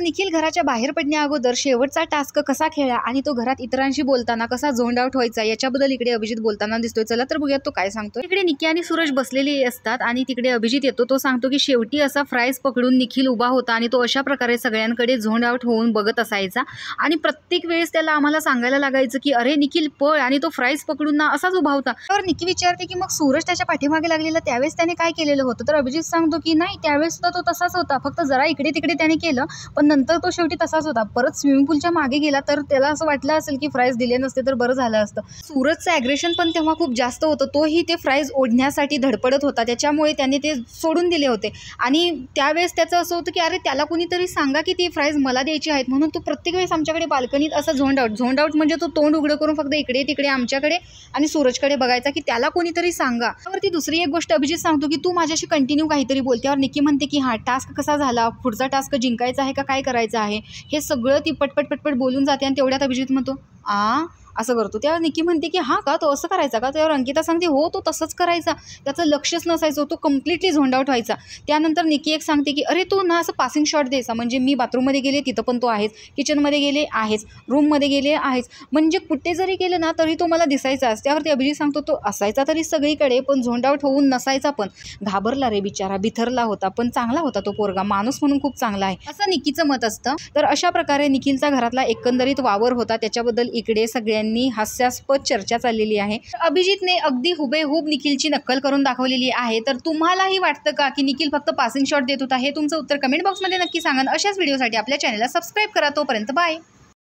निखिल घराच्या बाहेर पडण्या अगोदर शेवटचा टास्क कसा खेळला आणि तो घरात इतरांशी बोलताना कसा झोंड आउट व्हायचा याच्याबद्दल इकडे अभिजित बोलताना दिसतोय। चला तर बघूयात तो काय सांगतो। इकडे निकी आणि सूरज बसलेले असतात आणि तिकडे अभिजित येतो। तो सांगतो की शेवटी असा फ्राईज पकडून निखिल उभा होता आणि तो अशा प्रकारे सगळ्यांकडे झोंड आउट होऊन बघत असायचा आणि प्रत्येक वेळेस त्याला आम्हाला सांगायला लागायचं की अरे निखिल पळ, आणि तो फ्राईज पकडून ना असाच उभा होता। तर निकी विचारते की मग सूरज त्याच्या पाठीमागे लागलेला त्यावेळेस त्याने काय केलेलं होतं। तर अभिजित सांगतो की नाही, त्यावेळेस तर तो तसाच होता, फक्त जरा इकडे तिकडे त्याने केलं, पण नंतर तो शेवटी तसाच होता। परत स्विमिंग पूलच्या मागे गेला तर त्याला असं वाटलं असेल की फ्राईज दिले नसते तर बरं झालं असतं। सूरजचं ॲग्रेशन पण तेव्हा खूप जास्त होतं, तोही ते फ्राईज ओढण्यासाठी धडपडत होता, त्याच्यामुळे त्याने ते सोडून दिले होते। आणि त्यावेळेस त्याचं असं होतं की अरे त्याला कुणीतरी सांगा की ती फ्राईज मला द्यायची आहेत, म्हणून तो प्रत्येक वेळेस आमच्याकडे बाल्कनीत असं झोंड आउट म्हणजे तो तोंड उघडं करून फक्त इकडे तिकडे आमच्याकडे आणि सूरजकडे बघायचा की त्याला कोणीतरी सांगा। त्यावरती दुसरी एक गोष्ट अभिजित सांगतो की तू माझ्याशी कंटिन्यू काहीतरी बोल। त्यावर निकी म्हणते की हा टास्क कसा झाला, पुढचा टास्क जिंकायचा आहे का काय करायचं आहे, हे सगळं ती पटपट बोलून जाते। आणि तेवढ्यात अभिजित म्हणतो असं करतो। त्यावर निकी म्हणते की हा का, तो असं करायचा का। त्यावर अंकिता सांगते हो तो तसंच करायचा, त्याचं लक्षच नसायचं, तो कम्प्लिटली झोंड आउट व्हायचा। त्यानंतर निकी एक सांगते की अरे तो ना असं पासिंग शॉट द्यायचा, म्हणजे मी बाथरूममध्ये गेले तिथं पण तो आहेच, किचनमध्ये गेले आहेच, रूममध्ये गेले आहेच, म्हणजे कुठे जरी गेलं ना तरी तो मला दिसायचाच। त्यावरती अभिजित सांगतो तो असायचा तरी सगळीकडे, पण झोंड आउट होऊन नसायचा पण। घाबरला रे बिचारा, बिथरला होता, पण चांगला होता तो पोरगा, माणूस म्हणून खूप चांगला आहे, असं निकीचं मत असतं। तर अशा प्रकारे निखिलचा घरातला एकंदरीत वावर होता, त्याच्याबद्दल इकडे सगळ्यांनी हास्यास्पद चर्चा चाललेली आहे। अभिजितने अगदी हुबेहूब निखिलची नक्कल करून दाखवलेली आहे। तर तुम्हालाही वाटतं का की निखिल फक्त पासिंग शॉट देत होता? हे तुमचं उत्तर कमेंट बॉक्समध्ये नक्की सांगा। अशाच व्हिडिओसाठी आपल्या चॅनलला सबस्क्राईब करा। तोपर्यंत बाय।